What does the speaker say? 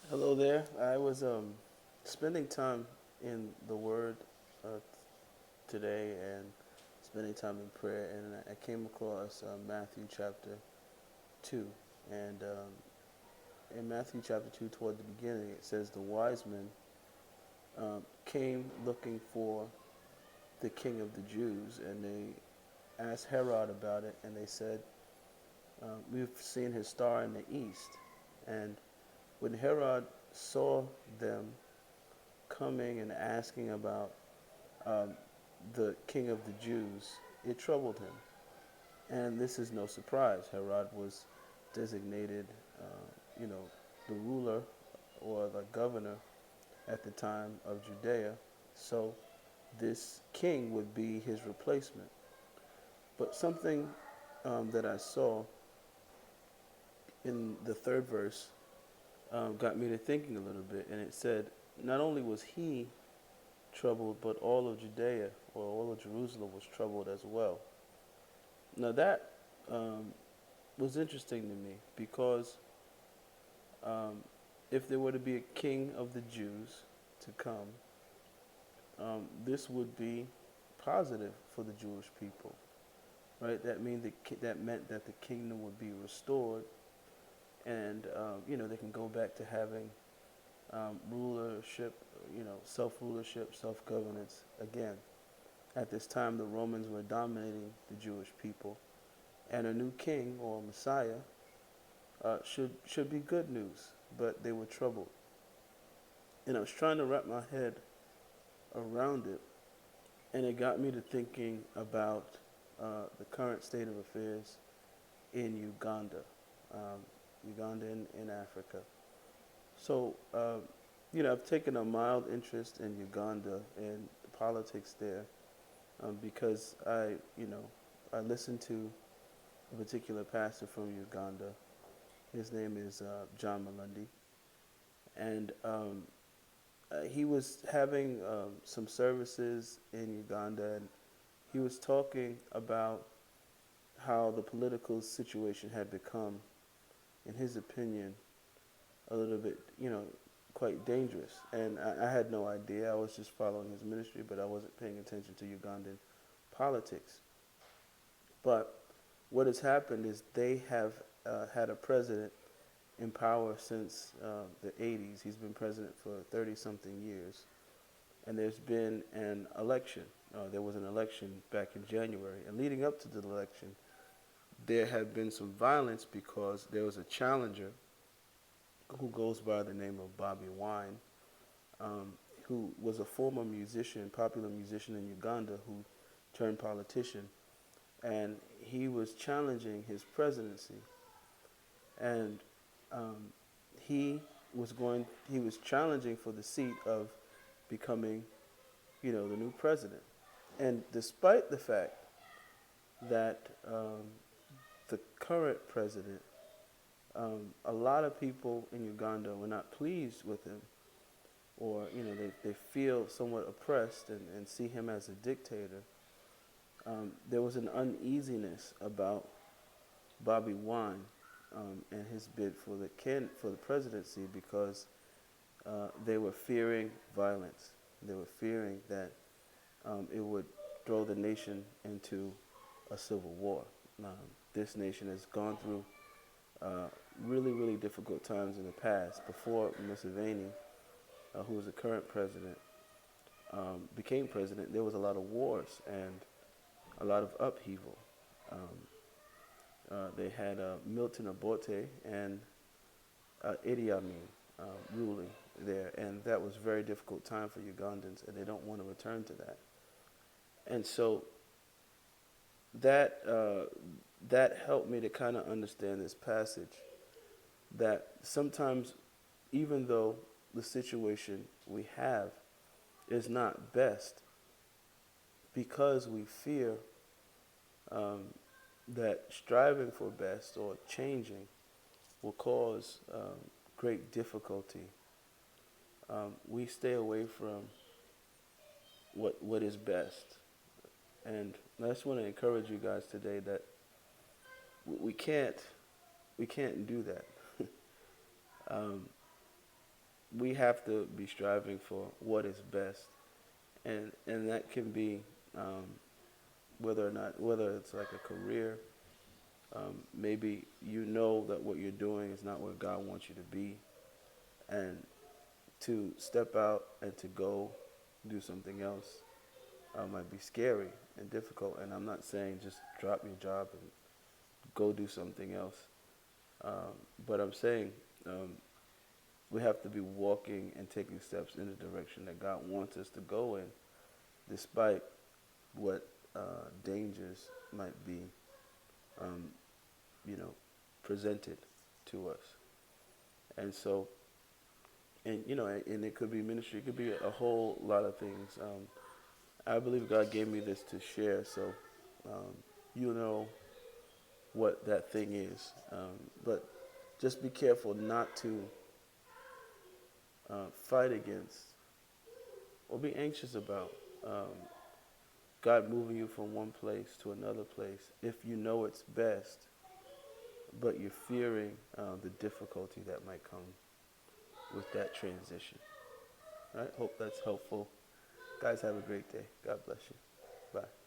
Hello there. I was spending time in the Word today and spending time in prayer, and I came across Matthew chapter 2. And in Matthew chapter 2, toward the beginning, it says the wise men came looking for the king of the Jews, and they asked Herod about it, and they said, we've seen his star in the east. And when Herod saw them coming and asking about um, the king of the Jews, it troubled him. And this is no surprise. Herod was designated, you know, the ruler or the governor at the time of Judea. So this king would be his replacement. But something that I saw in the third verse got me to thinking a little bit. And it said, not only was he troubled, but all of Judea or all of Jerusalem was troubled as well. Now that um, was interesting to me because um, if there were to be a king of the Jews to come, this would be positive for the Jewish people, right? That meant that the kingdom would be restored, and they can go back to having rulership, self rulership, self governance again. At this time, the Romans were dominating the Jewish people, and a new king or Messiah should be good news, but they were troubled. And I was trying to wrap my head around it, and it got me to thinking about the current state of affairs in Uganda, um, Uganda in Africa. So, I've taken a mild interest in Uganda and the politics there because I listened to a particular pastor from Uganda. His name is John Malundi, and he was having some services in Uganda, and he was talking about how the political situation had become, in his opinion, a little bit, quite dangerous. And I had no idea. I was just following his ministry, but I wasn't paying attention to Ugandan politics. But what has happened is they have had a president in power since the 80s. He's been president for 30 something years. And there's been an election. There was an election back in January. And leading up to the election, there had been some violence because there was a challenger who goes by the name of Bobi Wine, um, who was a former musician, popular musician in Uganda, who turned politician. And he was challenging his presidency. And um, he he was challenging for the seat of becoming, the new president. And despite the fact that the current president, a lot of people in Uganda were not pleased with him, or they feel somewhat oppressed and see him as a dictator. There was an uneasiness about Bobby Wine and his bid for the presidency because they were fearing violence. They were fearing that it would throw the nation into a civil war. Um, this nation has gone through really, really difficult times in the past. Before Museveni, who was the current president, became president, there was a lot of wars and a lot of upheaval. Um, they had Milton Obote and Idi Amin ruling there, and that was a very difficult time for Ugandans, and they don't want to return to that. And so that that helped me to kind of understand this passage. That sometimes, even though the situation we have is not best, because we fear um, that striving for best or changing will cause great difficulty, we stay away from what is best. And I just want to encourage you guys today that we can't do that. um, we have to be striving for what is best, and that can be um, whether it's like a career. Maybe you know that what you're doing is not where God wants you to be, and to step out and to go do something else might be scary and difficult. And I'm not saying just drop your job and go do something else, but I'm saying we have to be walking and taking steps in the direction that God wants us to go in, despite what dangers might be, um, you know, presented to us. And so, and and it could be ministry, it could be a whole lot of things. I believe God gave me this to share, so um, you know what that thing is. But just be careful not to fight against or be anxious about God moving you from one place to another place if you know it's best, but you're fearing the difficulty that might come with that transition. All right? Hope that's helpful. Guys, have a great day. God bless you. Bye.